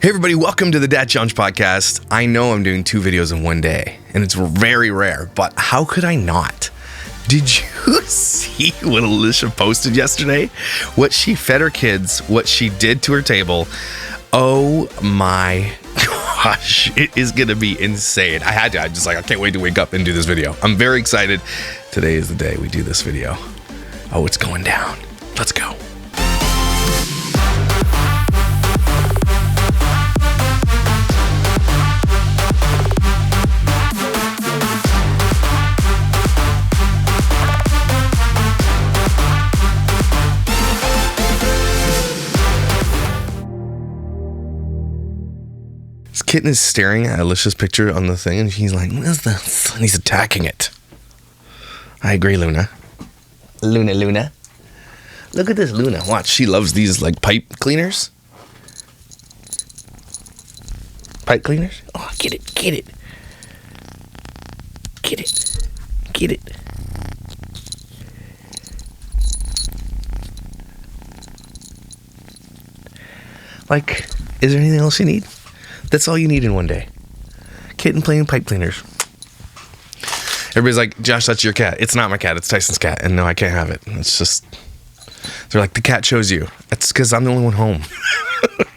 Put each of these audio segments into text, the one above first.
Hey everybody, welcome to the Dad Challenge podcast. I know I'm doing 2 videos in one day, and it's very rare, but how could I not? Did you see what Alicia posted yesterday? What she fed her kids, what she did to her table. Oh my gosh, it is gonna be insane. I can't wait to wake up and do this video. I'm very excited. Today is the day we do this video. Oh, it's going down. Let's go. Kitten is staring at Alicia's picture on the thing, and he's like, what is this? And he's attacking it. I agree, Luna. Luna. Look at this Luna. Watch, she loves these, like, pipe cleaners. Pipe cleaners? Oh, get it. Get it. Like, is there anything else you need? That's all you need in one day. Kitten playing pipe cleaners. Everybody's like, Josh, that's your cat. It's not my cat. It's Tyson's cat. And no, I can't have it. It's just, they're like, the cat chose you. That's because I'm the only one home.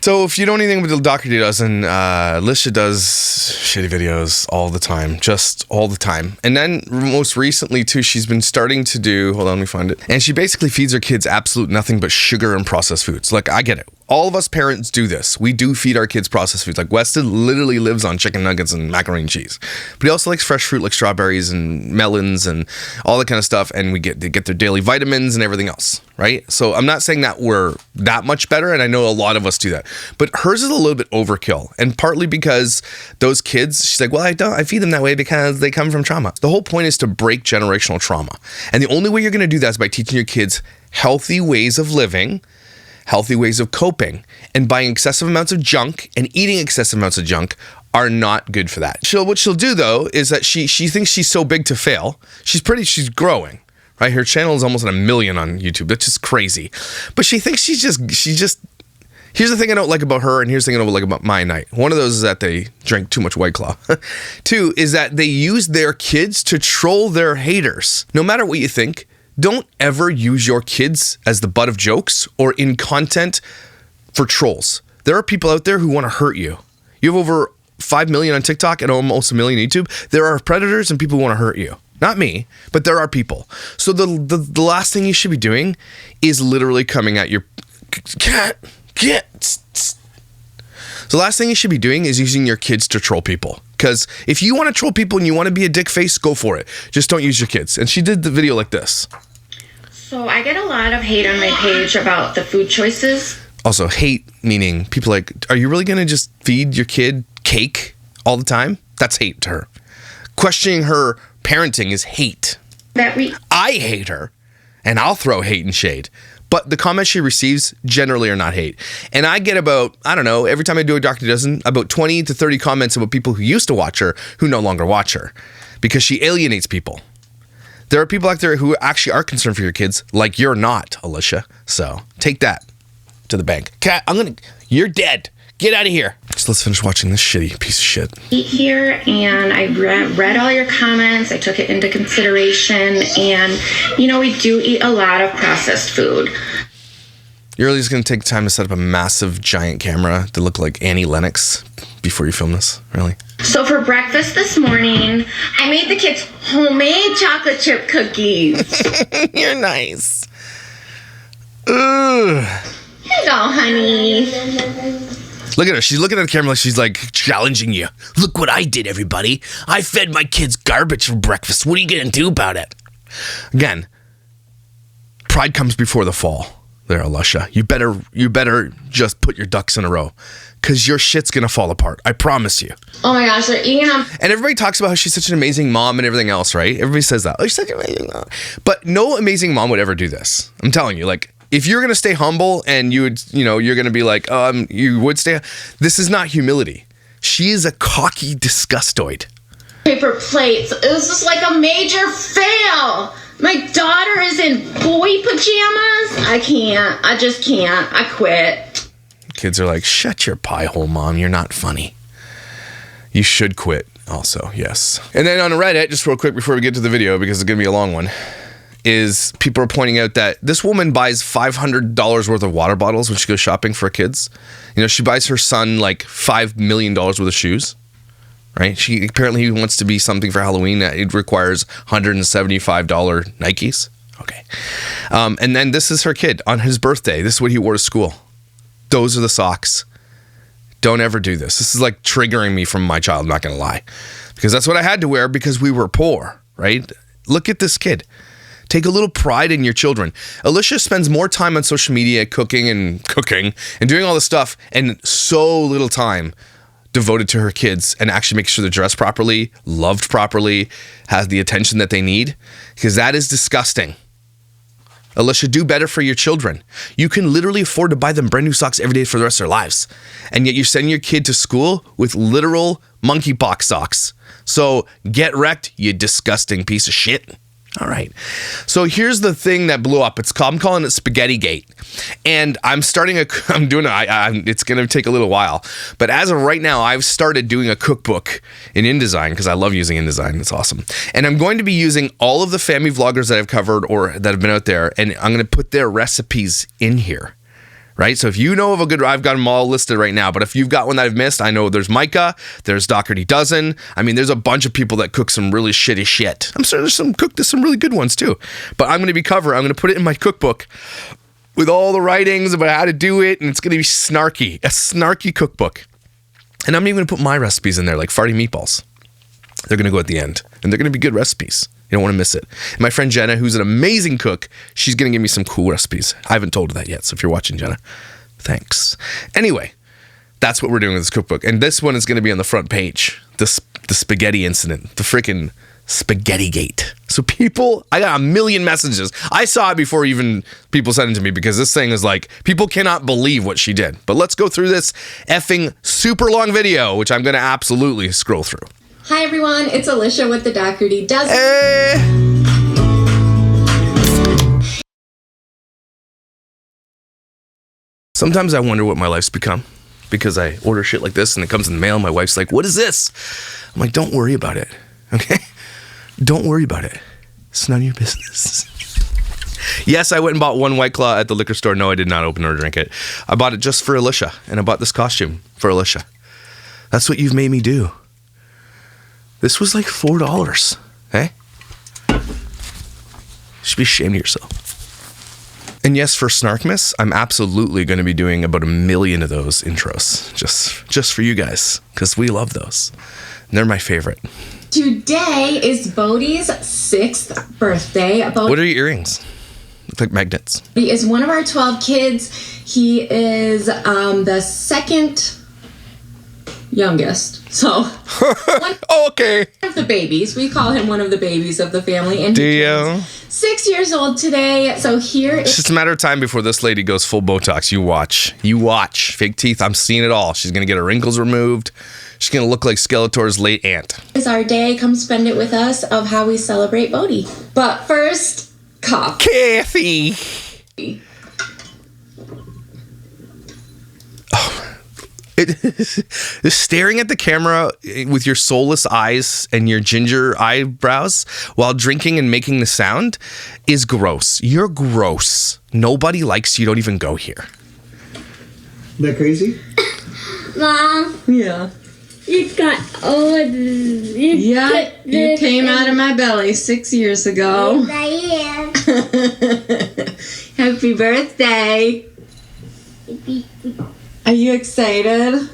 So if you know anything what Dougherty does, and Alicia does shitty videos all the time, just all the time. And then most recently too, she's been starting to do, hold on, let me find it. And she basically feeds her kids absolute nothing but sugar and processed foods. Like, I get it. All of us parents do this. We do feed our kids processed foods. Like Weston literally lives on chicken nuggets and macaroni and cheese. But he also likes fresh fruit like strawberries and melons and all that kind of stuff. And they get their daily vitamins and everything else, right? So I'm not saying that we're that much better. And I know a lot of us do that. But hers is a little bit overkill. And partly because those kids, she's like, well, I feed them that way because they come from trauma. The whole point is to break generational trauma. And the only way you're going to do that is by teaching your kids healthy ways of living, healthy ways of coping, and buying excessive amounts of junk and eating excessive amounts of junk are not good for that. What she'll do though is that she thinks she's so big to fail. She's growing, right? Her channel is almost at 1 million on YouTube. That's just crazy. But she thinks she just. Here's the thing I don't like about her, and here's the thing I don't like about my night. One of those is that they drink too much White Claw. 2 is that they use their kids to troll their haters. No matter what you think, don't ever use your kids as the butt of jokes or in content for trolls. There are people out there who want to hurt you. You have over 5 million on TikTok and almost 1 million on YouTube. There are predators and people who want to hurt you. Not me, but there are people. So the last thing you should be doing is literally coming at your cat. So the last thing you should be doing is using your kids to troll people. Because if you want to troll people and you want to be a dick face, go for it. Just don't use your kids. And she did the video like this. So I get a lot of hate on my page about the food choices. Also, hate meaning people like, are you really going to just feed your kid cake all the time? That's hate to her. Questioning her parenting is hate. I hate her, and I'll throw hate and shade. But the comments she receives generally are not hate. And I get about, I don't know, every time I do a Dougherty Dozen, about 20 to 30 comments about people who used to watch her who no longer watch her because she alienates people. There are people out there who actually are concerned for your kids, like you're not, Alicia. So take that to the bank. Cat, you're dead. Get out of here. So let's finish watching this shitty piece of shit. Eat here, and I read all your comments. I took it into consideration, and we do eat a lot of processed food. You're really just going to take time to set up a massive giant camera to look like Annie Lennox before you film this, really? So for breakfast this morning, I made the kids homemade chocolate chip cookies. You're nice. Ugh. Here you go, honey. Look at her. She's looking at the camera like she's like challenging you. Look what I did, everybody. I fed my kids garbage for breakfast. What are you going to do about it? Again, pride comes before the fall. There, Alicia. You better just put your ducks in a row because your shit's going to fall apart. I promise you. Oh my gosh, they're eating them. And everybody talks about how she's such an amazing mom and everything else, right? Everybody says that. Oh, she's such an amazing mom. But no amazing mom would ever do this. I'm telling you, like, if you're going to stay humble and you're going to be like, you would stay, this is not humility. She is a cocky disgustoid. Paper plates. It was just like a major fail. My daughter is in boy pajamas. I can't. I just can't. I quit. kids are like, shut your pie hole, Mom. You're not funny. You should quit also, yes. And then on Reddit, just real quick before we get to the video, because it's going to be a long one, is people are pointing out that this woman buys $500 worth of water bottles when she goes shopping for her kids. You know, she buys her son like $5 million worth of shoes, right? She apparently wants to be something for Halloween that it requires $175 Nikes. Okay. And then this is her kid on his birthday. This is what he wore to school. Those are the socks. Don't ever do this. This is like triggering me from my child, I'm not going to lie. Because that's what I had to wear because we were poor, right? Look at this kid. Take a little pride in your children. Alicia spends more time on social media cooking and doing all this stuff and so little time devoted to her kids and actually make sure they're dressed properly, loved properly, has the attention that they need, because that is disgusting. Alicia, do better for your children. You can literally afford to buy them brand new socks every day for the rest of their lives. And yet you're sending your kid to school with literal monkeypox socks. So get wrecked, you disgusting piece of shit. All right. So here's the thing that blew up. I'm calling it Spaghetti Gate. And it's going to take a little while. But as of right now, I've started doing a cookbook in InDesign because I love using InDesign. It's awesome. And I'm going to be using all of the family vloggers that I've covered or that have been out there. And I'm going to put their recipes in here. Right? So if you know of a good, I've got them all listed right now, but if you've got one that I've missed, I know there's Micah, there's Dougherty Dozen. I mean, there's a bunch of people that cook some really shitty shit. I'm sure there's some really good ones too, but I'm going to put it in my cookbook with all the writings about how to do it. And it's going to be a snarky cookbook. And I'm even going to put my recipes in there, like farty meatballs. They're going to go at the end and they're going to be good recipes. You don't want to miss it. And my friend Jenna, who's an amazing cook, she's going to give me some cool recipes. I haven't told her that yet, so if you're watching, Jenna, thanks. Anyway, that's what we're doing with this cookbook. And this one is going to be on the front page, the spaghetti incident, the freaking Spaghetti Gate. So people, I got a million messages. I saw it before even people sent it to me because this thing is like, people cannot believe what she did. But let's go through this effing super long video, which I'm going to absolutely scroll through. Hi everyone, it's Alicia with the Dougherty Dozen. Hey. Sometimes I wonder what my life's become because I order shit like this and it comes in the mail and my wife's like, what is this? I'm like, don't worry about it, okay? Don't worry about it. It's none of your business. Yes, I went and bought one White Claw at the liquor store. No, I did not open or drink it. I bought it just for Alicia and I bought this costume for Alicia. That's what you've made me do. This was like $4, eh? You should be ashamed of yourself. And yes, for Snarkmas, I'm absolutely going to be doing about 1 million of those intros, just for you guys, because we love those. And they're my favorite. Today is Bodie's 6th birthday. What are your earrings? Look like magnets. He is one of our 12 kids. He is the second youngest. So, oh, okay. One of the babies. We call him one of the babies of the family. And do you? 6 years old today. So here is... It's just a matter of time before this lady goes full Botox. You watch. You watch. Fake teeth. I'm seeing it all. She's going to get her wrinkles removed. She's going to look like Skeletor's late aunt. It's our day. Come spend it with us of how we celebrate Bodie. But first, Kathy. Staring at the camera with your soulless eyes and your ginger eyebrows while drinking and making the sound is gross. You're gross. Nobody likes you. Don't even go here. Isn't that crazy? Mom. Yeah. You got you came out of my belly 6 years ago. Yes, I am. Happy birthday. Are you excited?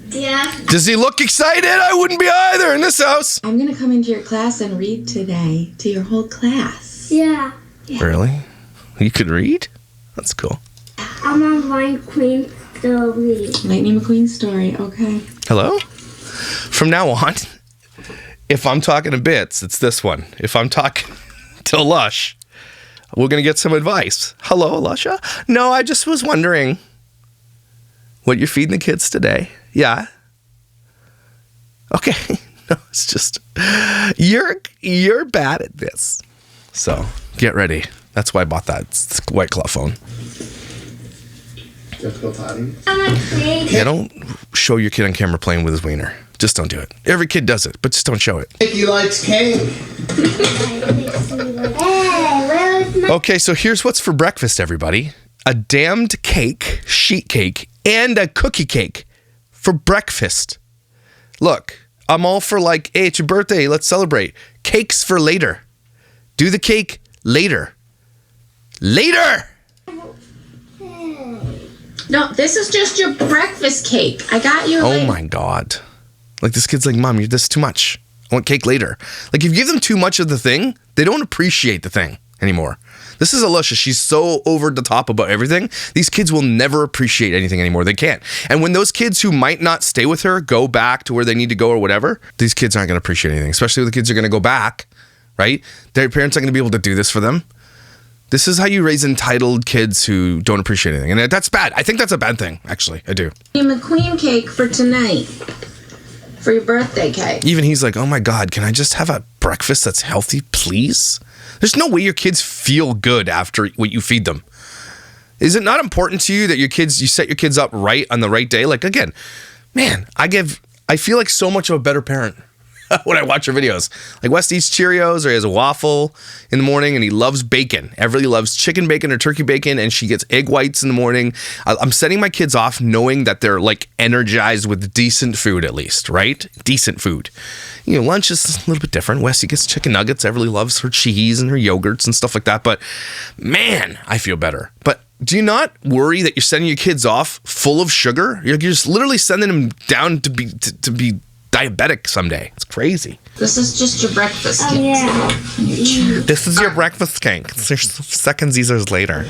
Yeah. Does he look excited? I wouldn't be either in this house. I'm going to come into your class and read today to your whole class. Yeah. Really? You could read? That's cool. I'm on Lightning Queen story. Lightning McQueen story, okay. Hello? From now on, if I'm talking to Bits, it's this one. If I'm talking to Lush, we're going to get some advice. Hello, Lusha? No, I just was wondering what you're feeding the kids today. Yeah? Okay. No, it's just, you're bad at this. So, get ready. That's why I bought that White Claw phone. You have to go potty. Yeah, don't show your kid on camera playing with his wiener. Just don't do it. Every kid does it, but just don't show it. He likes cake. Okay, so here's what's for breakfast, everybody. A damned cake, sheet cake, and a cookie cake for breakfast. Look, I'm all for like, hey, it's your birthday, let's celebrate. Cake's for later. Do the cake later. Later! No, this is just your breakfast cake. I got you. Oh my God. Like this kid's like, Mom, this is too much. I want cake later. Like if you give them too much of the thing, they don't appreciate the thing anymore. This is Alicia. She's so over the top about everything. These kids will never appreciate anything anymore. They can't. And when those kids who might not stay with her go back to where they need to go or whatever, these kids aren't going to appreciate anything, especially when the kids are going to go back, right? Their parents aren't going to be able to do this for them. This is how you raise entitled kids who don't appreciate anything. And that's bad. I think that's a bad thing, actually. I do. McQueen cake for tonight. For your birthday cake. Even he's like, oh my God, can I just have a breakfast that's healthy, please? There's no way your kids feel good after what you feed them. Is it not important to you that you set your kids up right on the right day? Like, again, man, I feel like so much of a better parent when I watch your videos. Like West eats Cheerios or he has a waffle in the morning and he loves bacon. Everly loves chicken bacon or turkey bacon and she gets egg whites in the morning. I'm setting my kids off knowing that they're like energized with decent food at least, right? Decent food. You know, lunch is a little bit different. Westy gets chicken nuggets. Everly loves her cheese and her yogurts and stuff like that. But man, I feel better. But do you not worry that you're sending your kids off full of sugar? You're just literally sending them down to be diabetic someday. It's crazy. This is just your breakfast cake. This is your breakfast cake. There's second Caesars later.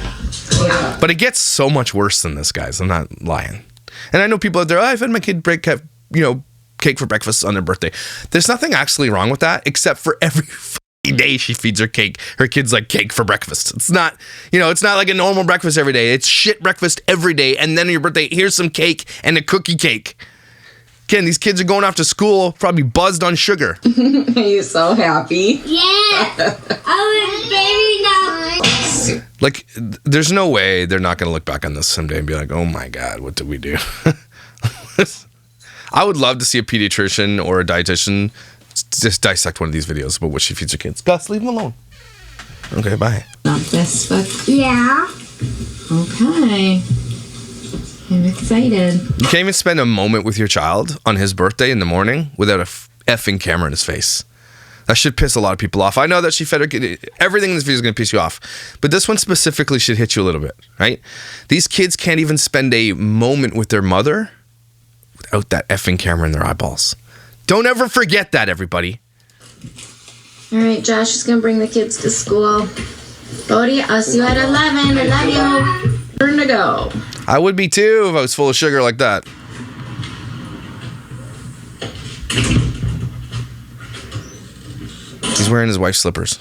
Yeah. But it gets so much worse than this, guys. I'm not lying. And I know people out there, I've had my kid cake for breakfast on their birthday. There's nothing actually wrong with that, except for every day she feeds her kids like cake for breakfast. It's not like a normal breakfast every day. It's shit breakfast every day. And then on your birthday, here's some cake and a cookie cake. Again, these kids are going off to school, probably buzzed on sugar. Are you so happy? Yeah. I was very now. Like, there's no way they're not going to look back on this someday and be like, oh my God, what did we do? I would love to see a pediatrician or a dietitian just dissect one of these videos about what she feeds her kids. Gus, leave them alone. Okay, bye. Not this, but Yeah. okay. I'm excited. You can't even spend a moment with your child on his birthday in the morning without a effing camera in his face. That should piss a lot of people off. I know that she fed her kid. Everything in this video is going to piss you off. But this one specifically should hit you a little bit, right? These kids can't even spend a moment with their mother without that effing camera in their eyeballs. Don't ever forget that, everybody. All right, Josh is going to bring the kids to school. Bodhi, I'll see you at 11. I love you. Turn to go. I would be too if I was full of sugar like that. He's wearing his wife's slippers.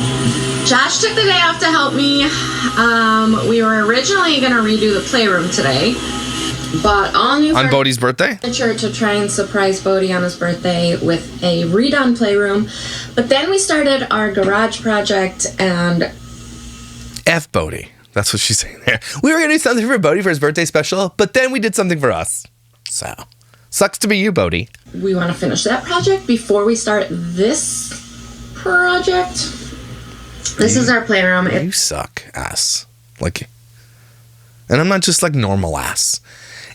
Josh took the day off to help me. We were originally going to redo the playroom today, but all new On Bodhi's birthday? furniture to try and surprise Bodhi on his birthday with a redone playroom. But then we started our garage project and F Bodhi. That's what she's saying there. We were going to do something for Bodhi for his birthday special, but then we did something for us. So, sucks to be you, Bodhi. we want to finish that project before we start this project. This is our playroom. You suck, ass. Like, and I'm not just like normal ass.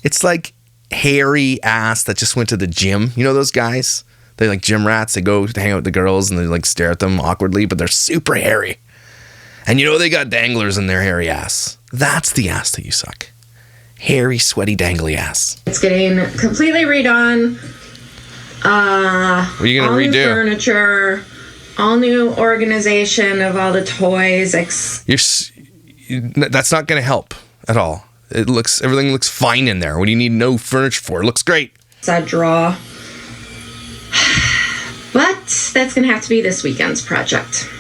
It's like hairy ass that just went to the gym. You know those guys? They like gym rats. They go to hang out with the girls and they like stare at them awkwardly, but they're super hairy. And you know they got danglers in their hairy ass. That's the ass that you suck. Hairy, sweaty, dangly ass. It's getting completely redone. What are you gonna all redo? New furniture, all new organization of all the toys. That's not gonna help at all. Everything looks fine in there. What do you need no furniture for? It looks great. That draw. But that's gonna have to be this weekend's project.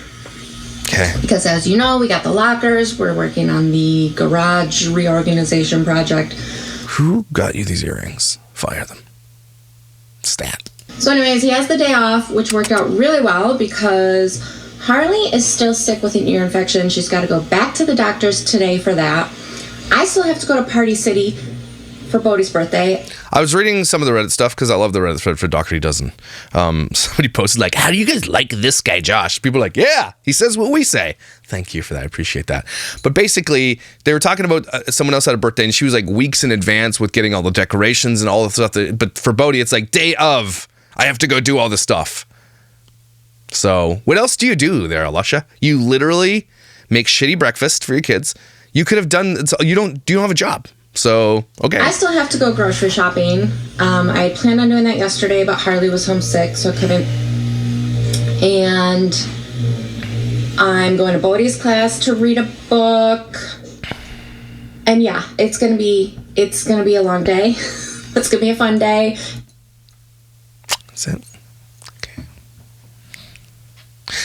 Okay. Because as you know, we got the lockers. We're working on the garage reorganization project. Who got you these earrings? Fire them. Stat. So anyways, he has the day off, which worked out really well because Harley is still sick with an ear infection. She's got to go back to the doctors today for that. I still have to go to Party City for Bodhi's birthday. I was reading some of the Reddit stuff because I love the Reddit thread for Dougherty Dozen. Somebody posted like, how do you guys like this guy, Josh? People are like, yeah, he says what we say. Thank you for that. I appreciate that. But basically, they were talking about someone else had a birthday and she was like weeks in advance with getting all the decorations and all the stuff. But for Bodhi, it's like day of, I have to go do all this stuff. So what else do you do there, Alusha? You literally make shitty breakfast for your kids. You could have done, you don't have a job. So, okay. I still have to go grocery shopping. I had planned on doing that yesterday, but Harley was homesick, so I couldn't. And I'm going to Bodhi's class to read a book. And yeah, it's gonna be a long day. It's gonna be a fun day. That's it. Okay.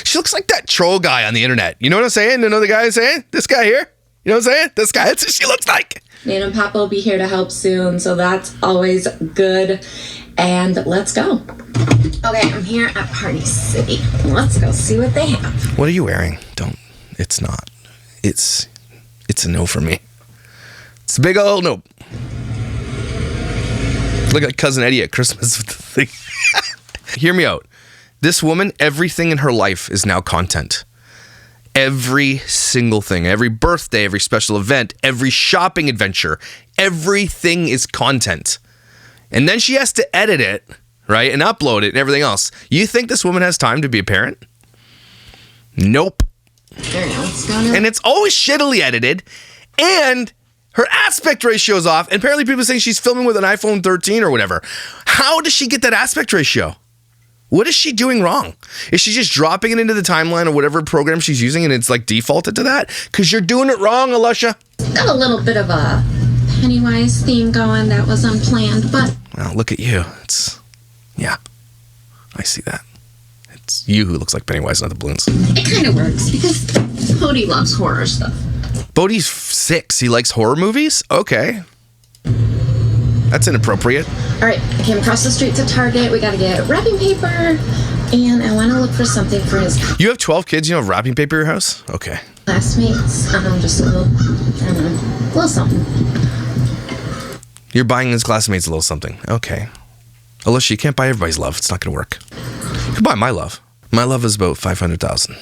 She looks like that troll guy on the internet. You know what I'm saying? You know the guy I'm saying? This guy here? You know what I'm saying? This guy, that's what she looks like. Nana and Papa will be here to help soon, so that's always good. And let's go. Okay, I'm here at Party City. Let's go see what they have. What are you wearing? Don't. It's not. It's a no for me. It's a big old no. Look like Cousin Eddie at Christmas with the thing. Hear me out. This woman, everything in her life is now content. Every single thing, every birthday, every special event, every shopping adventure, everything is content. And then she has to edit it, right, and upload it and everything else. You think this woman has time to be a parent? Nope. There you go. Let's go now. And it's always shittily edited, and her aspect ratio is off. And apparently people saying she's filming with an iPhone 13 or whatever. How does she get that aspect ratio? What is she doing wrong? Is she just dropping it into the timeline or whatever program she's using and it's like defaulted to that? Because you're doing it wrong, Alusha. Got a little bit of a Pennywise theme going that was unplanned, but... Well, look at you. Yeah, I see that. It's you who looks like Pennywise, not the balloons. It kind of works because Bodhi loves horror stuff. Bodhi's 6. He likes horror movies? Okay. That's inappropriate. All right, I came across the street to Target. We got to get wrapping paper, and I want to look for something for his You have 12 kids, you have wrapping paper in your house? Okay. classmates. Just a little, I don't know, a little something. You're buying his classmates a little something. Okay. Alyssa, you can't buy everybody's love. It's not going to work. You can buy my love. My love is about 500,000.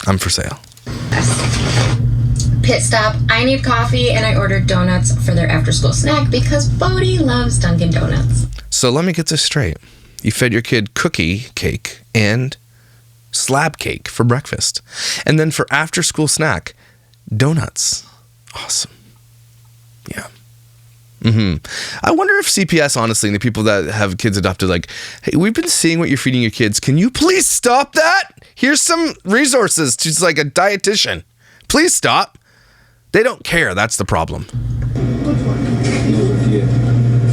I'm for sale. Pit stop. I need coffee, and I ordered donuts for their after-school snack because Bodhi loves Dunkin' Donuts. So let me get this straight. You fed your kid cookie cake and slab cake for breakfast. And then for after-school snack, donuts. Awesome. Yeah. I wonder if CPS, honestly, and the people that have kids adopted, like, hey, we've been seeing what you're feeding your kids. Can you please stop that? Here's some resources to like a dietitian. Please stop. They don't care. That's the problem.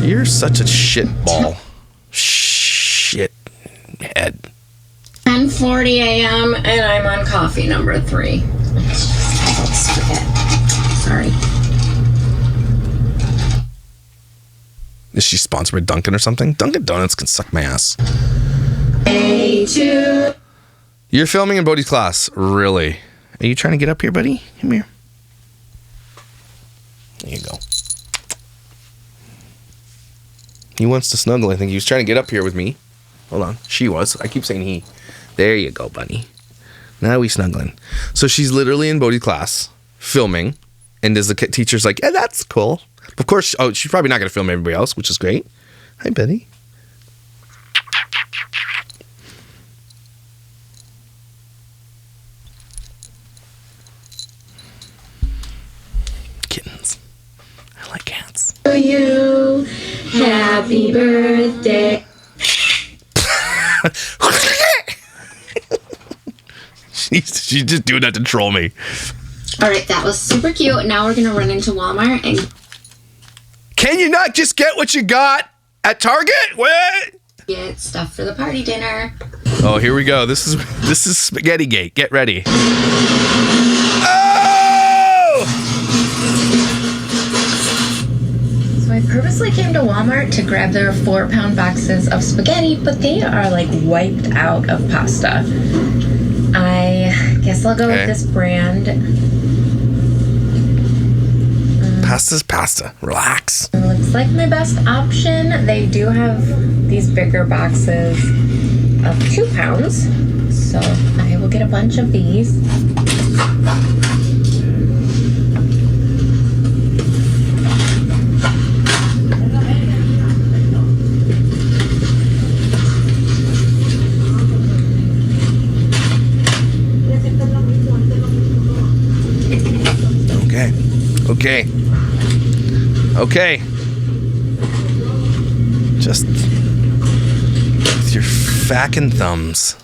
You're such a shit ball. Shit head. 10:40 a.m. and I'm on coffee number 3. Sorry. Is she sponsored by Dunkin' or something? Dunkin' Donuts can suck my ass. A2. You're filming in Bodhi's class. Really? Are you trying to get up here, buddy? Come here. There you go. He wants to snuggle. I think he was trying to get up here with me. Hold on. She was. I keep saying he. There you go, buddy. Now we snuggling. So she's literally in Bodhi's class filming. And there's the teacher's like, yeah, that's cool. Of course, she's probably not going to film everybody else, which is great. Hi, Betty. Kittens. I like cats. To you, happy birthday. She's just doing that to troll me. All right, that was super cute. Now we're gonna run into Walmart and Can you not just get what you got at Target? What? get stuff for the party dinner. Oh, here we go. This is Spaghetti Gate. Get ready. Oh! So I purposely came to Walmart to grab their 4-pound boxes of spaghetti, but they are like wiped out of pasta. I guess I'll go with this brand. Pasta's pasta. Relax. Looks like my best option. They do have these bigger boxes of 2 pounds, so I will get a bunch of these. Okay. Okay. Just with your fackin' thumbs.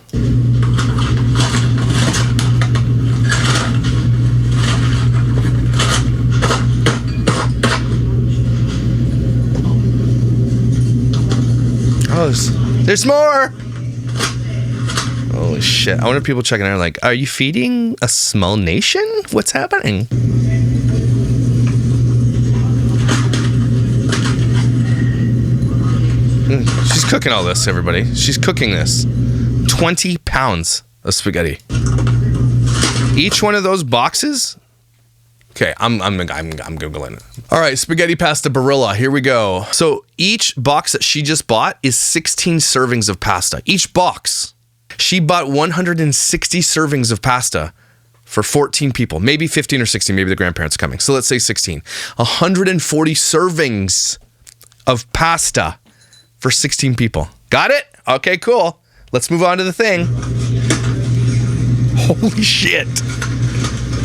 Oh, there's more! Holy shit. I wonder if people checking out are like, are you feeding a small nation? What's happening? She's cooking all this, everybody. She's cooking this. 20 pounds of spaghetti. Each one of those boxes. Okay, I'm googling it. All right, spaghetti pasta Barilla. Here we go. So each box that she just bought is 16 servings of pasta. Each box. She bought 160 servings of pasta for 14 people. Maybe 15 or 16. Maybe the grandparents are coming. So let's say 16. 140 servings of pasta for 16 people. Got it? Okay, cool. Let's move on to the thing. Holy shit.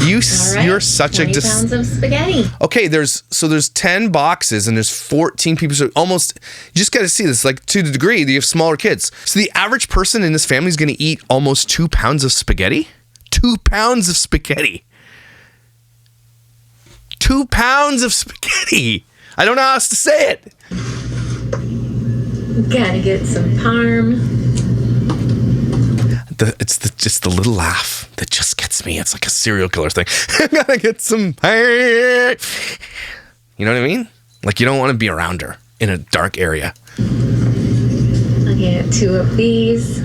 You're such a 20 pounds of spaghetti. Okay, there's 10 boxes and there's 14 people. So almost, you just got to see this, like to the degree that you have smaller kids. So the average person in this family is going to eat almost 2 pounds of spaghetti. 2 pounds of spaghetti. 2 pounds of spaghetti. I don't know how else to say it. Gotta get some parm. It's just the little laugh that just gets me. It's like a serial killer thing. I gotta get some. You know what I mean? Like you don't want to be around her in a dark area. I'll get 2 of these.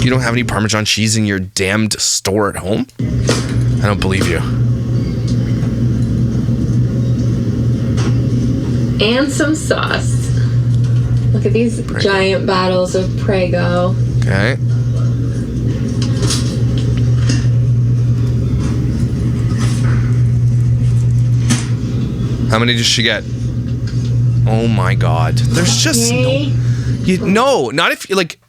You don't have any Parmesan cheese in your damned store at home? I don't believe you. And some sauce. Look at these giant bottles of Prego. Okay. How many does she get? Oh my God. There's just no, not if you like,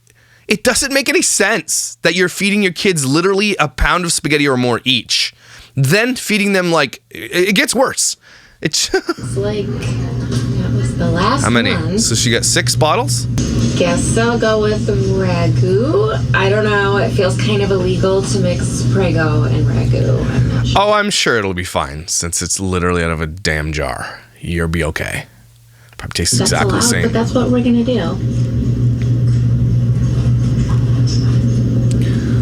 it doesn't make any sense that you're feeding your kids literally a pound of spaghetti or more each. Then feeding them like, it gets worse. It's like, that was the last how many? one. So she got 6 bottles? Guess I'll go with ragu. I don't know. It feels kind of illegal to mix Prego and ragu. I'm not sure. Oh, I'm sure it'll be fine since it's literally out of a damn jar. You'll be okay. Probably tastes That's exactly allowed, the same. but that's what we're gonna do.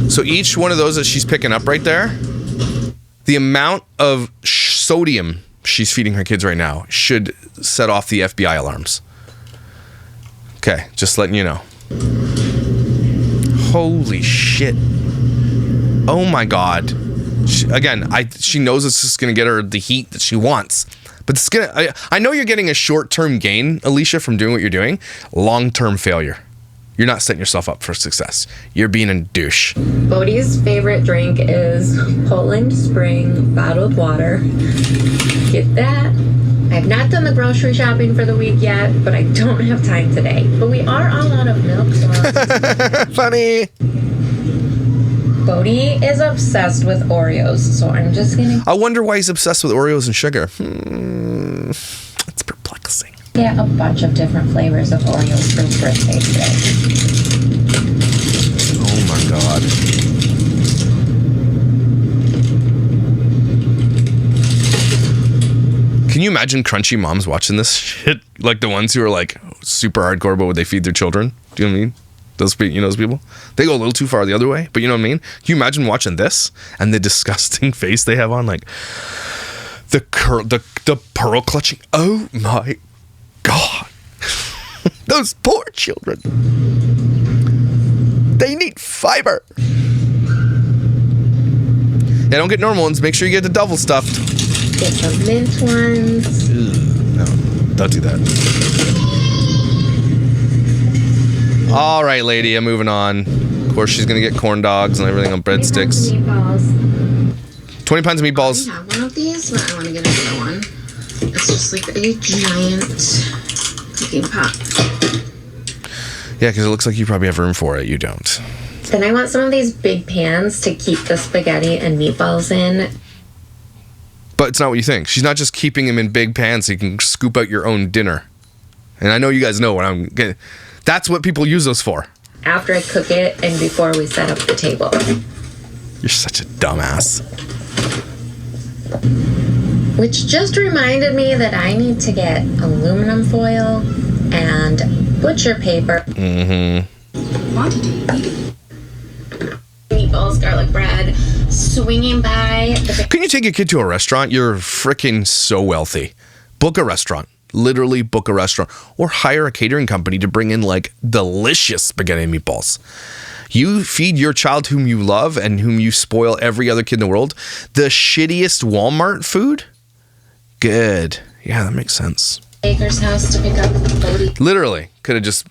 So each one of those that she's picking up right there, the amount of sodium she's feeding her kids right now should set off the FBI alarms. Okay, just letting you know. Holy shit. Oh my God. She knows it's just going to get her the heat that she wants. But it's gonna. I know you're getting a short-term gain, Alicia, from doing what you're doing. Long-term failure. You're not setting yourself up for success. You're being a douche. Bodhi's favorite drink is Poland Spring bottled water. Get that. I have not done the grocery shopping for the week yet, but I don't have time today. But we are all out of milk. So Funny. Bodhi is obsessed with Oreos, so I'm just gonna... I wonder why he's obsessed with Oreos and sugar. It's perplexing. Get a bunch of different flavors of Oreos for his birthday today. Oh my God. Can you imagine crunchy moms watching this shit? Like the ones who are like super hardcore, but would they feed their children? Do you know what I mean? Those people? They go a little too far the other way, but you know what I mean? Can you imagine watching this and the disgusting face they have on? Like the pearl clutching. Oh my God. Those poor children. They need fiber. Yeah, don't get normal ones. Make sure you get the double stuffed. Get the mint ones. Ew, no, don't do that. All right, lady, I'm moving on. Of course, she's gonna get corn dogs and everything on breadsticks. 20 pounds of meatballs. I have one of these, but I want to get another one. It's just like a giant cooking pot. Yeah, because it looks like you probably have room for it. You don't. Then I want some of these big pans to keep the spaghetti and meatballs in. But it's not what you think. She's not just keeping them in big pans so you can scoop out your own dinner. And I know you guys know what I'm getting. That's what people use those for. After I cook it and before we set up the table. You're such a dumbass. Which just reminded me that I need to get aluminum foil and butcher paper. Meatballs, garlic bread, swinging by. Can you take a kid to a restaurant? You're freaking so wealthy. Book a restaurant. Literally book a restaurant. Or hire a catering company to bring in like delicious spaghetti and meatballs. You feed your child whom you love and whom you spoil every other kid in the world the shittiest Walmart food? Good. Yeah, that makes sense. Baker's house to pick up Bodie. Literally. Could have just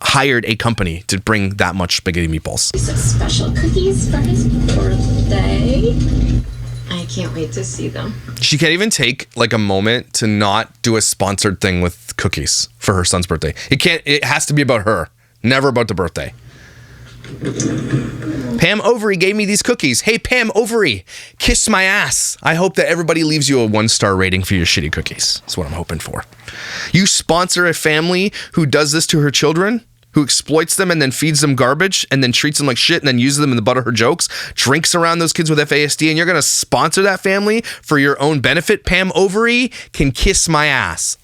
hired a company to bring that much spaghetti meatballs. Special cookies for his birthday. I can't wait to see them. She can't even take like a moment to not do a sponsored thing with cookies for her son's birthday. It has to be about her, never about the birthday. Pam Overy gave me these cookies. Hey, Pam Overy, kiss my ass. I hope that everybody leaves you a 1-star rating for your shitty cookies. That's what I'm hoping for. You sponsor a family who does this to her children, who exploits them and then feeds them garbage and then treats them like shit and then uses them in the butt of her jokes, drinks around those kids with FASD, and you're going to sponsor that family for your own benefit? Pam Overy can kiss my ass.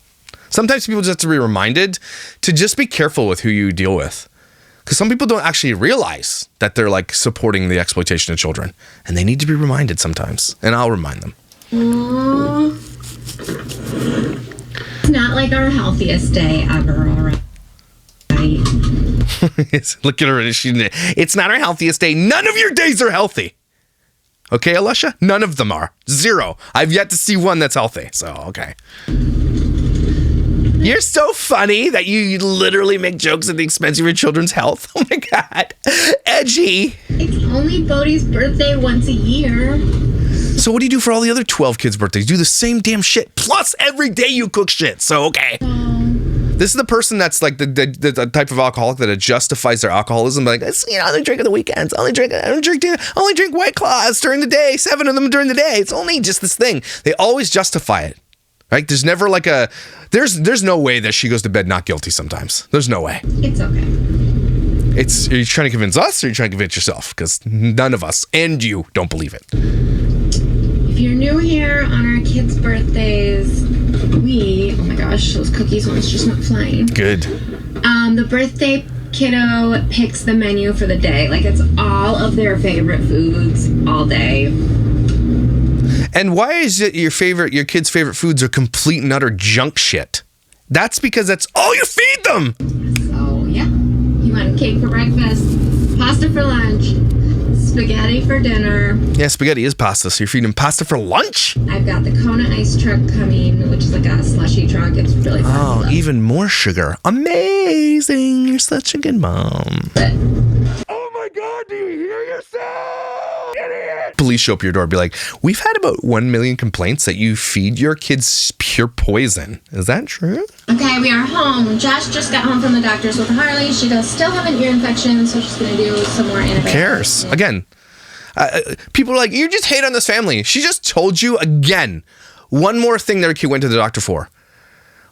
Sometimes people just have to be reminded to just be careful with who you deal with. Because some people don't actually realize that they're like supporting the exploitation of children. And they need to be reminded sometimes. And I'll remind them. Aww. It's not like our healthiest day ever, alright? Look at her. It's not our healthiest day. None of your days are healthy. Okay, Alusha? None of them are. 0. I've yet to see one that's healthy. So, okay. You're so funny that you literally make jokes at the expense of your children's health. Oh my God. Edgy. It's only Bodie's birthday once a year. So what do you do for all the other 12 kids' birthdays? You do the same damn shit. Plus every day you cook shit. So, okay. This is the person that's like the type of alcoholic that justifies their alcoholism. Like, I only drink on the weekends. I only drink White Claws during the day. 7 of them during the day. It's only just this thing. They always justify it. Right? There's never like there's no way that she goes to bed not guilty sometimes. There's no way. It's okay. Are you trying to convince us or are you trying to convince yourself? Because none of us and you don't believe it. If you're new here on our kids' birthdays, oh my gosh, those cookies ones just went flying. Good. The birthday kiddo picks the menu for the day. Like, it's all of their favorite foods all day. And why is it your kids' favorite foods are complete and utter junk shit? That's because that's all you feed them. So, yeah. You want cake for breakfast, pasta for lunch, spaghetti for dinner. Yeah, spaghetti is pasta, so you're feeding them pasta for lunch? I've got the Kona ice truck coming, which is like a slushy truck. It's really fun. Oh, even more sugar. Amazing. You're such a good mom. Oh my God, do you hear yourself? Idiot. Police show up at your door and be like, we've had about 1 million complaints that you feed your kids pure poison. Is that true? Okay, we are home. Josh just got home from the doctor's with Harley. She does still have an ear infection, so she's going to do some more antibiotics. Who cares? Again, people are like, you just hate on this family. She just told you again. One more thing that her kid went to the doctor for.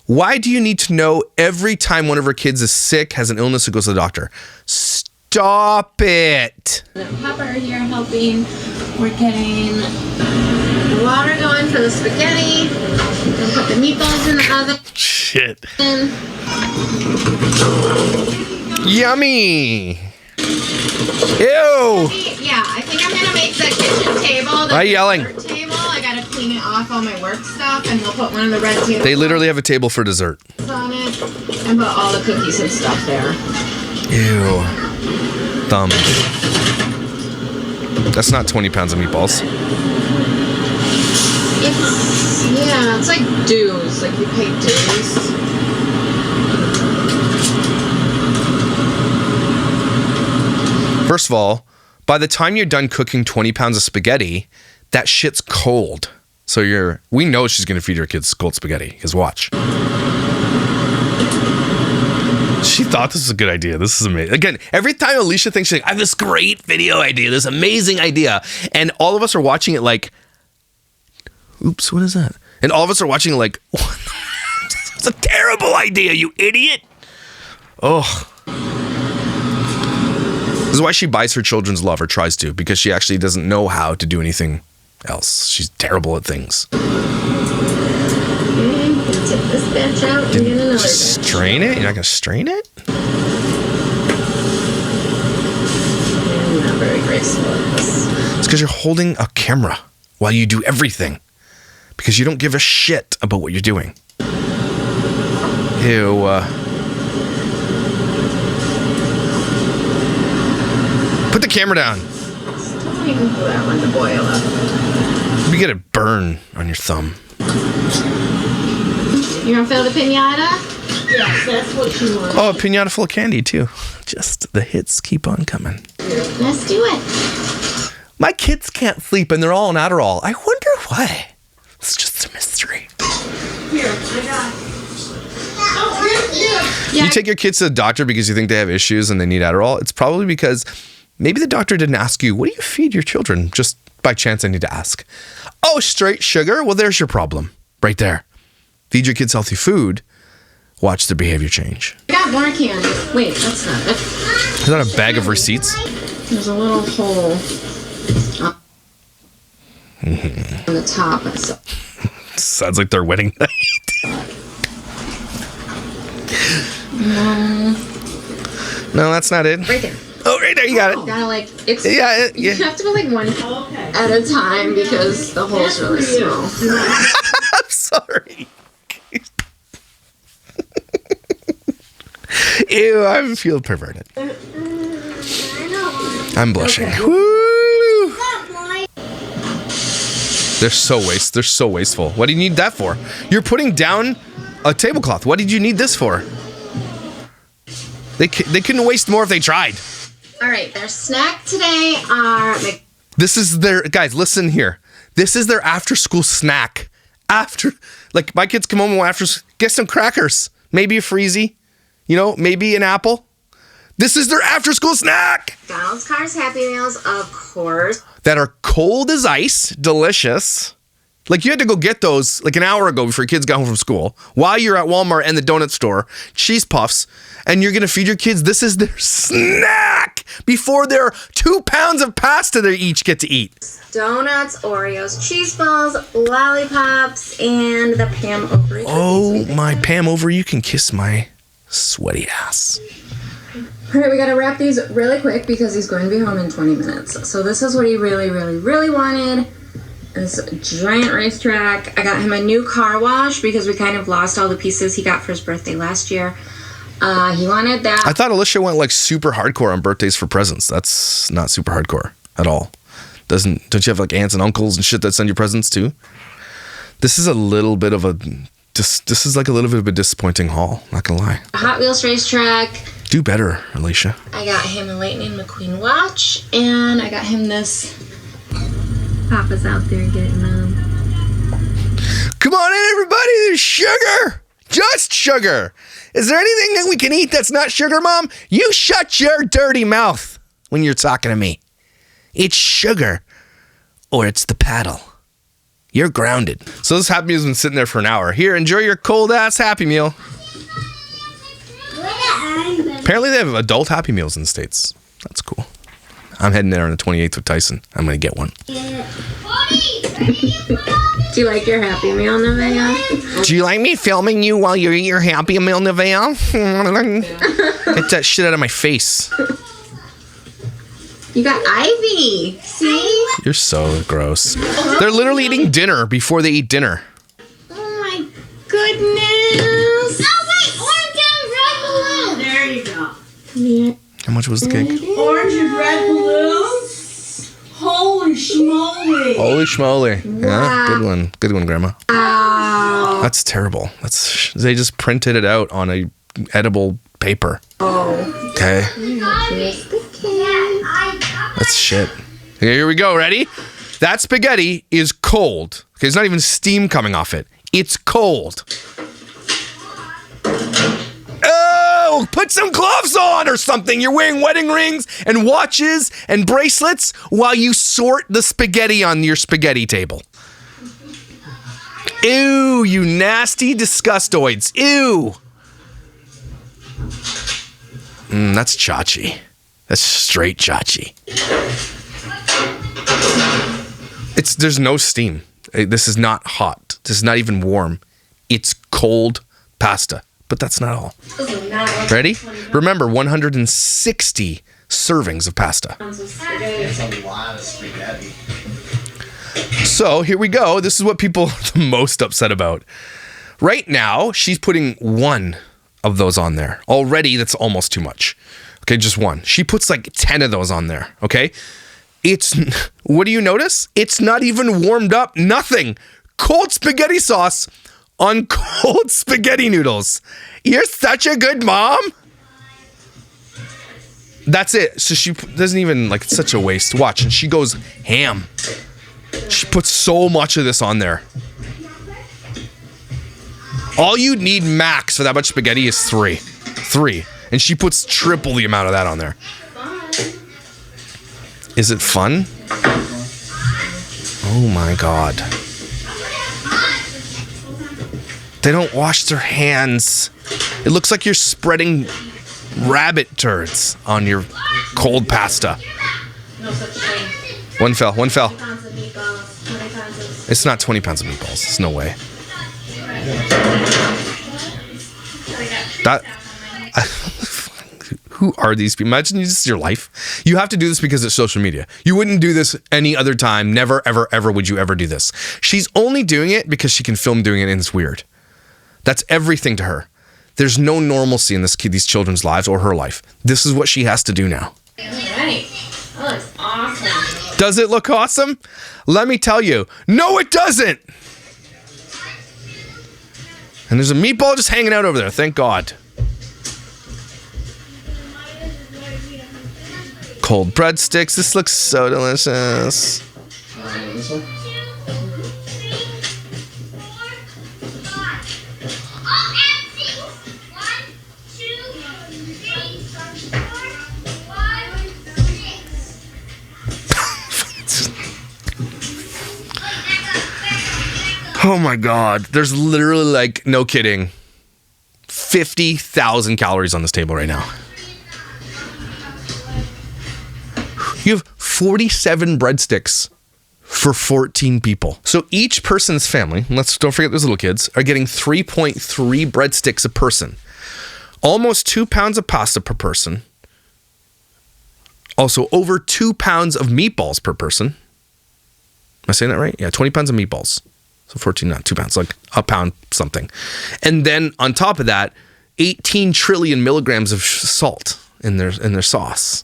Why do you need to know every time one of her kids is sick, has an illness, or goes to the doctor? Stop it. Papa are here helping. We're getting the water going for the spaghetti. We'll put the meatballs in the oven. Shit. Yummy. Ew. Yeah, I think I'm gonna make the kitchen table. Why are you yelling? Table. I gotta clean it off all my work stuff, and we'll put one of the red tables. They literally have a table for dessert. On it, and put all the cookies and stuff there. Ew. Dumb. That's not 20 pounds of meatballs. It's like dues. Like you pay dues. First of all, by the time you're done cooking 20 pounds of spaghetti, that shit's cold. So we know she's going to feed her kids cold spaghetti. Because watch. She thought this was a good idea. This is amazing. Again, every time Alicia thinks she's like, I have this great video idea, this amazing idea. And all of us are watching it like, oops, what is that? And all of us are watching it like, what? It's a terrible idea, you idiot. Oh. This is why she buys her children's love, or tries to, because she actually doesn't know how to do anything else. She's terrible at things. Tip this batch out and get another Just batch. strain it? You're not going to strain it? Not very graceful at this. It's because you're holding a camera while you do everything. Because you don't give a shit about what you're doing. Ew. Put the camera down. Still waiting for that one to boil up. You get a burn on your thumb. You gonna fill the pinata? Yes, that's what you want. Oh, a pinata full of candy, too. Just the hits keep on coming. Let's do it. My kids can't sleep and they're all on Adderall. I wonder why. It's just a mystery. Here, I got it. Oh, You take your kids to the doctor because you think they have issues and they need Adderall. It's probably because maybe the doctor didn't ask you, what do you feed your children? Just by chance, I need to ask. Oh, straight sugar? Well, there's your problem. Right there. Feed your kids healthy food. Watch their behavior change. I got more candy. Wait, that's not it. Is that a bag of receipts? There's a little hole on the top. So Sounds like their wedding night. No, that's not it. right there. Oh, right there, you got it. Gotta like it's Yeah, you yeah. have to put like one okay. at a time because the hole's really small. I'm sorry. Ew, I feel perverted. I'm blushing. Woo! They're so wasteful. What do you need that for? You're putting down a tablecloth. What did you need this for? They couldn't waste more if they tried. All right, their snack today are This is their, guys, listen here. This is their after school snack. Like my kids come home after, get some crackers, maybe a Freezy, maybe an apple. This is their after school snack. McDonald's Cars Happy Meals, of course. That are cold as ice, delicious. Like you had to go get those like an hour ago before your kids got home from school. While you're at Walmart and the donut store, cheese puffs, and you're gonna feed your kids. This is their snack before their 2 pounds of pasta they each get to eat. Donuts, Oreos, cheese balls, lollipops, and the Pam Ovary. Oh, my Pam over, you can kiss my sweaty ass. All right, we gotta wrap these really quick because he's going to be home in 20 minutes. So this is what he really, really, really wanted. This giant racetrack. I got him a new car wash because we kind of lost all the pieces he got for his birthday last year. He wanted that. I thought Alicia went like super hardcore on birthdays for presents. That's not super hardcore at all. Don't you have like aunts and uncles and shit that send you presents too? This is a little bit of a this is like a little bit of a disappointing haul, not gonna lie. Hot Wheels racetrack. Do better, Alicia. I got him a Lightning McQueen watch, and I got him this. Papa's out there getting them. Come on in, everybody. There's sugar. Just sugar. Is there anything that we can eat that's not sugar, Mom? You shut your dirty mouth when you're talking to me. It's sugar or it's the paddle. You're grounded. So this Happy Meal's been sitting there for an hour. Here, enjoy your cold-ass Happy Meal. Apparently they have adult Happy Meals in the States. That's cool. I'm heading there on the 28th with Tyson. I'm going to get one. Do you like your Happy Meal, Nevaeh? Do you like me filming you while you eat your Happy Meal, Nevaeh? Get that shit out of my face. You got Ivy. See? You're so gross. They're literally eating dinner before they eat dinner. Oh my goodness. Oh, there you go. Yeah. How much was the cake? Orange and red balloons. Holy shit. schmoly. Holy schmoly. Yeah, good one. Good one, Grandma. Ow. That's terrible. They just printed it out on a edible paper. Oh. Okay. That's shit. Okay, here we go. Ready? That spaghetti is cold. Okay, there's not even steam coming off it. It's cold. Oh, put some gloves on or something. You're wearing wedding rings and watches and bracelets while you sort the spaghetti on your spaghetti table. Ew, you nasty disgustoids. Ew. That's chachi. That's straight chachi. There's no steam. This is not hot. This is not even warm. It's cold pasta. But that's not all. Ready? Remember, 160 servings of pasta. That's a lot of spaghetti. So here we go. This is what people are the most upset about. Right now, she's putting one of those on there. Already, that's almost too much. Okay, just one. She puts like 10 of those on there, okay? What do you notice? It's not even warmed up, nothing. Cold spaghetti sauce on cold spaghetti noodles. You're such a good mom. That's it. So she doesn't even, like, it's such a waste. Watch, and she goes ham. She puts so much of this on there. All you need max for that much spaghetti is 3. 3. And she puts triple the amount of that on there. Is it fun? Oh my God. They don't wash their hands. It looks like you're spreading rabbit turds on your cold pasta. No such thing. One fell. 20 pounds of meatballs. 20 pounds of... It's not 20 pounds of meatballs. There's no way. Who are these people? Imagine this is your life. You have to do this because it's social media. You wouldn't do this any other time. Never, ever, ever would you ever do this. She's only doing it because she can film doing it and it's weird. That's everything to her. There's no normalcy in these children's lives or her life. This is what she has to do now. All right. That looks awesome. Does it look awesome? Let me tell you. No, it doesn't. And there's a meatball just hanging out over there. Thank God. Cold breadsticks. This looks so delicious. This one? Oh my God. There's literally, like, no kidding, 50,000 calories on this table right now. You have 47 breadsticks for 14 people. So each person's family, don't forget those little kids, are getting 3.3 breadsticks a person. Almost 2 pounds of pasta per person. Also over 2 pounds of meatballs per person. Am I saying that right? Yeah, 20 pounds of meatballs. So 14, not 2 pounds, like a pound something. And then on top of that, 18 trillion milligrams of salt in their sauce.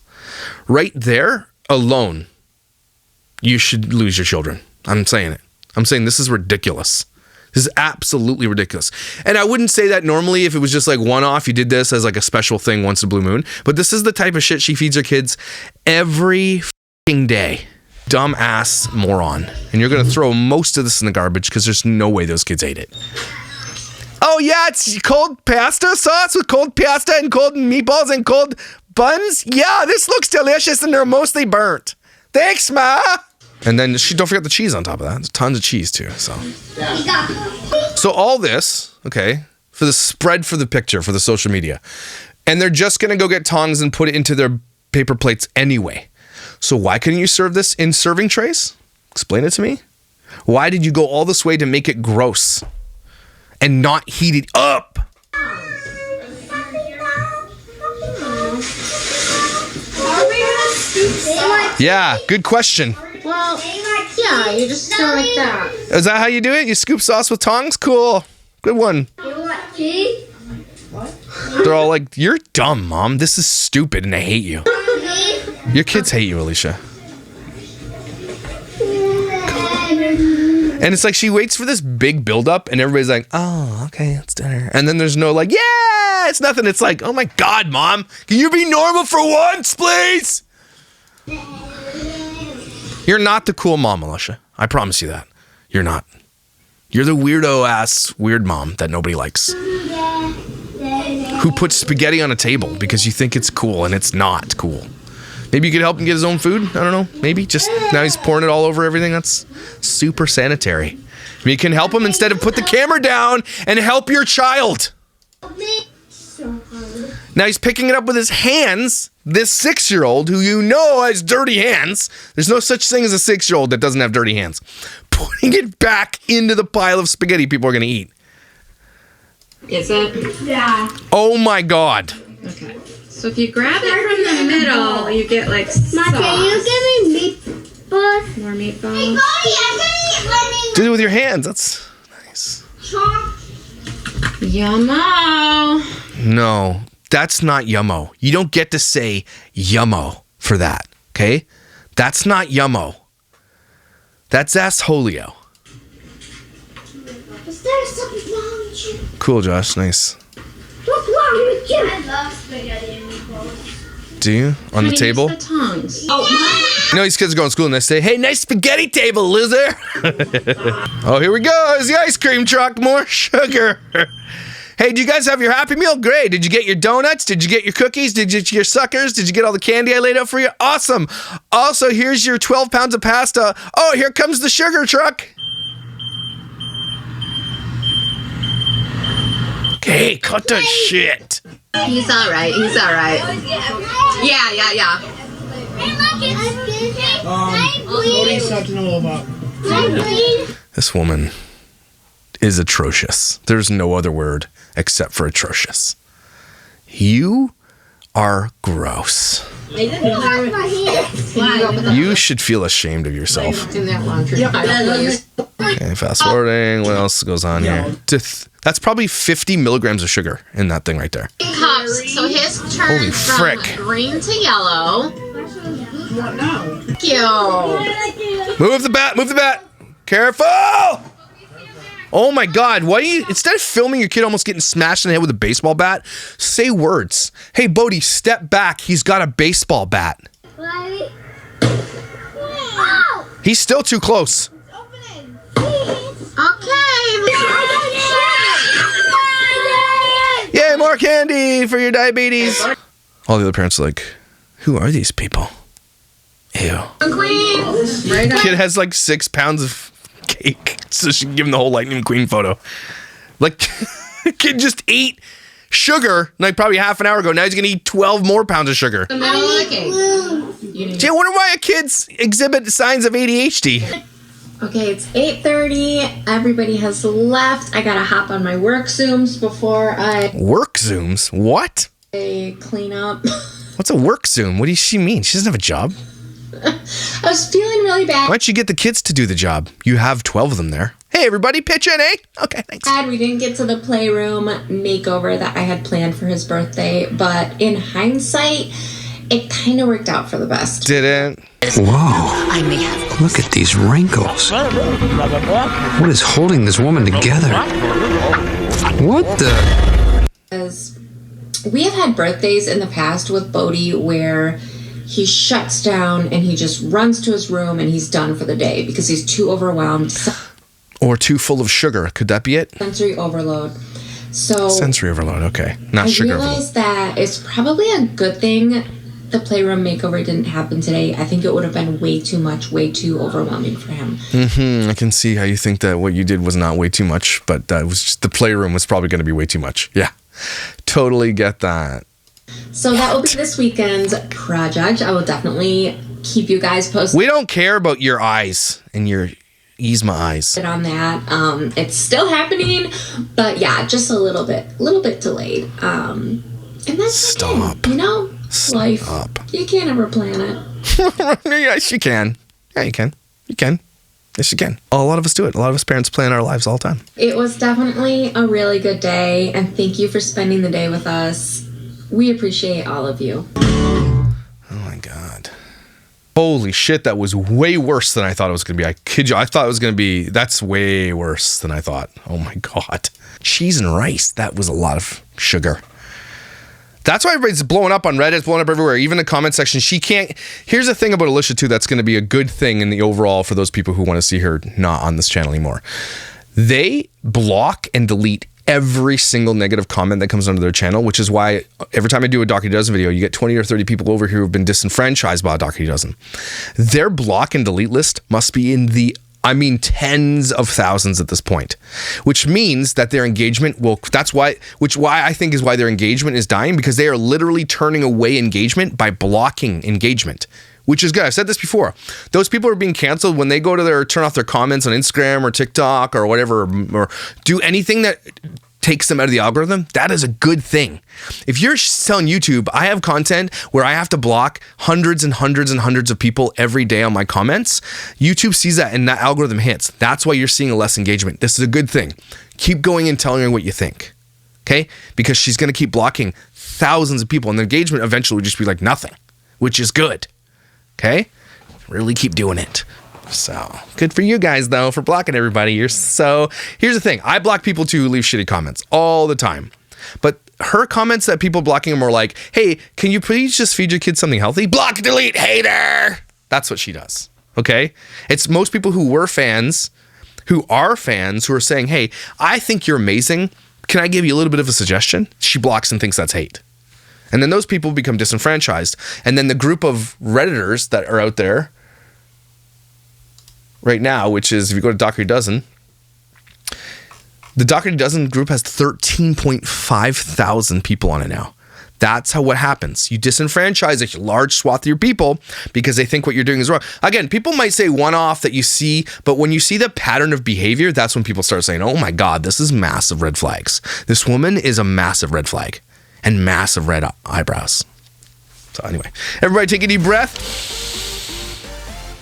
Right there alone, you should lose your children. I'm saying it. I'm saying this is ridiculous. This is absolutely ridiculous. And I wouldn't say that normally if it was just like one-off, you did this as like a special thing once in a blue moon. But this is the type of shit she feeds her kids every f***ing day. Dumb ass moron. And you're going to throw most of this in the garbage because there's no way those kids ate it. Oh yeah, it's cold pasta sauce with cold pasta and cold meatballs and cold buns. Yeah, this looks delicious and they're mostly burnt. Thanks, Ma. And then don't forget the cheese on top of that. There's tons of cheese too. So all this, okay, for the spread for the picture for the social media, and they're just gonna go get tongs and put it into their paper plates anyway. So why couldn't you serve this in serving trays? Explain it to me. Why did you go all this way to make it gross and not heat it up? Yeah, good question. Well, yeah, you just do it like that. Is that how you do it? You scoop sauce with tongs? Cool. Good one. They're all like, you're dumb, Mom. This is stupid and I hate you. Your kids hate you, Alicia. And it's like she waits for this big buildup, and everybody's like, oh, okay, it's dinner. And then there's no like, yeah, it's nothing. It's like, oh my God, Mom, can you be normal for once, please? You're not the cool mom, Alicia. I promise you that. You're not. You're the weirdo-ass weird mom that nobody likes. Who puts spaghetti on a table because you think it's cool, and it's not cool. Maybe you could help him get his own food. I don't know. Maybe just now he's pouring it all over everything. That's super sanitary. Maybe you can help him instead of put the camera down and help your child. Now he's picking it up with his hands. This 6-year-old who you know has dirty hands. There's no such thing as a 6-year-old that doesn't have dirty hands. Putting it back into the pile of spaghetti people are going to eat. Is it? Yeah. Oh my God. Okay. So if you grab it from the middle, you get like sauce. Ma, can you give me meatballs? More meatballs. Hey, Cody, I'm gonna Do it with your hands. That's nice. Yummo. No, that's not yummo. You don't get to say yummo for that, okay? That's not yummo. That's assholio. Is there something wrong with you? Cool, Josh. Nice. What's wrong with you? I love spaghetti and meatballs. Do you? On the Honey, table? use the tongs. You know, these kids go to school and they say, hey, nice spaghetti table, loser. Oh, here we go. There's the ice cream truck. More sugar. Hey, do you guys have your Happy Meal? Great. Did you get your donuts? Did you get your cookies? Did you get your suckers? Did you get all the candy I laid out for you? Awesome. Also, here's your 12 pounds of pasta. Oh, here comes the sugar truck. Okay, cut the shit. He's all right. He's all right. Yeah. Hey, look, it's What are you talking about? This woman is atrocious. There's no other word except for atrocious. You are gross. You should feel ashamed of yourself. In that laundry pile, please. Okay, fast forwarding. What else goes on here? That's probably 50 milligrams of sugar in that thing right there. Cups. So his Holy turn frick. from green to yellow. What now? Thank you. Move the bat. Move the bat. Careful. Oh my God. Why do you, instead of filming your kid almost getting smashed in the head with a baseball bat, say words. Hey, Bodhi, step back. He's got a baseball bat. He's still too close. Okay. Yay, more candy for your diabetes. All the other parents are like, who are these people? Ew. Queen. Right on. Kid has like 6 pounds of cake, so she can give him the whole Lightning McQueen photo. Like, kid just ate sugar like probably half an hour ago. Now he's gonna eat 12 more pounds of sugar. The middle of the cake. Gee, I wonder why kids exhibit signs of ADHD. Okay, it's 8:30. Everybody has left. I gotta hop on my work Zooms before I Work Zooms? What? clean up. What's a work Zoom? What does she mean? She doesn't have a job. I was feeling really bad. Why don't you get the kids to do the job? You have 12 of them there. Hey, everybody, pitch in, eh? Okay, thanks. We didn't get to the playroom makeover that I had planned for his birthday, but in hindsight, it kind of worked out for the best. Didn't. Whoa. Look at these wrinkles. What is holding this woman together? What the? Because we have had birthdays in the past with Bodhi where he shuts down and he just runs to his room and he's done for the day because he's too overwhelmed. Or too full of sugar. Could that be it? Sensory overload. So Sensory overload, okay. Not I sugar overload. realized that it's probably a good thing the playroom makeover didn't happen today. I think it would have been way too much, way too overwhelming for him. I can see how you think that what you did was not way too much, but that was just, the playroom was probably going to be way too much. Yeah, totally get that. So that will be this weekend's project. I will definitely keep you guys posted We don't care about your eyes and your Yzma eyes. on that. It's still happening, but yeah, just a little bit delayed. And that's Stop. okay. You know, life. Stop. You can't ever plan it. Yes, you can. Yeah, you can. You can. Yes, you can. A lot of us do it. A lot of us parents plan our lives all the time. It was definitely a really good day, and thank you for spending the day with us. We appreciate all of you. Oh my God. Holy shit, that was way worse than I thought it was going to be. I kid you. I thought it was going to be, that's way worse than I thought. Oh my God. Cheese and rice. That was a lot of sugar. That's why everybody's blowing up on Reddit. It's blowing up everywhere. Even the comment section. She can't. Here's the thing about Alicia too. That's going to be a good thing in the overall for those people who want to see her not on this channel anymore. They block and delete every single negative comment that comes onto their channel, which is why every time I do a Dougherty Dozen video, you get 20 or 30 people over here who've been disenfranchised by a Dougherty Dozen. Their block and delete list must be in the, I mean, tens of thousands at this point, which means that their engagement will, that's why, why I think is why their engagement is dying, because they are literally turning away engagement by blocking engagement, which is good. I've said this before. Those people are being canceled when they go to their, turn off their comments on Instagram or TikTok or whatever, or do anything that takes them out of the algorithm. That is a good thing. If you're telling YouTube, I have content where I have to block hundreds and hundreds and hundreds of people every day on my comments, YouTube sees that and that algorithm hits. That's why you're seeing less engagement. This is a good thing. Keep going and telling her what you think. Okay? Because she's going to keep blocking thousands of people and the engagement eventually would just be like nothing, which is good. Okay? Really keep doing it. So, good for you guys, though, for blocking everybody. Here's the thing. I block people too who leave shitty comments all the time. But her comments that people blocking them are like, hey, can you please just feed your kids something healthy? Block, delete, hater. That's what she does. Okay? It's most people who were fans, who are fans, who are saying, hey, I think you're amazing. Can I give you a little bit of a suggestion? She blocks and thinks that's hate. And then those people become disenfranchised. And then the group of Redditors that are out there right now, which is, if you go to Dougherty Dozen, the Dougherty Dozen group has 13.5 thousand people on it now. That's what happens. You disenfranchise a large swath of your people because they think what you're doing is wrong. Again, people might say one-off that you see, but when you see the pattern of behavior, that's when people start saying, oh my God, this is massive red flags. This woman is a massive red flag. And massive red eyebrows. So anyway, everybody take a deep breath.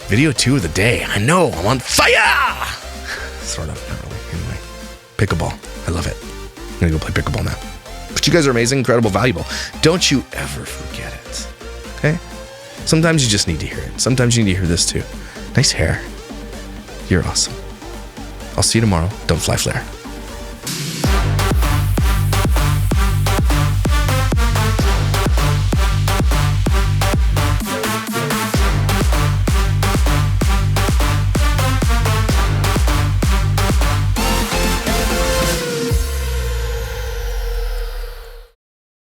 Video 2 of the day. I know, I'm on fire! Sort of, not really. Anyway, pickleball. I love it. I'm gonna go play pickleball now. But you guys are amazing, incredible, valuable. Don't you ever forget it, okay? Sometimes you just need to hear it. Sometimes you need to hear this too. Nice hair. You're awesome. I'll see you tomorrow. Don't fly flare.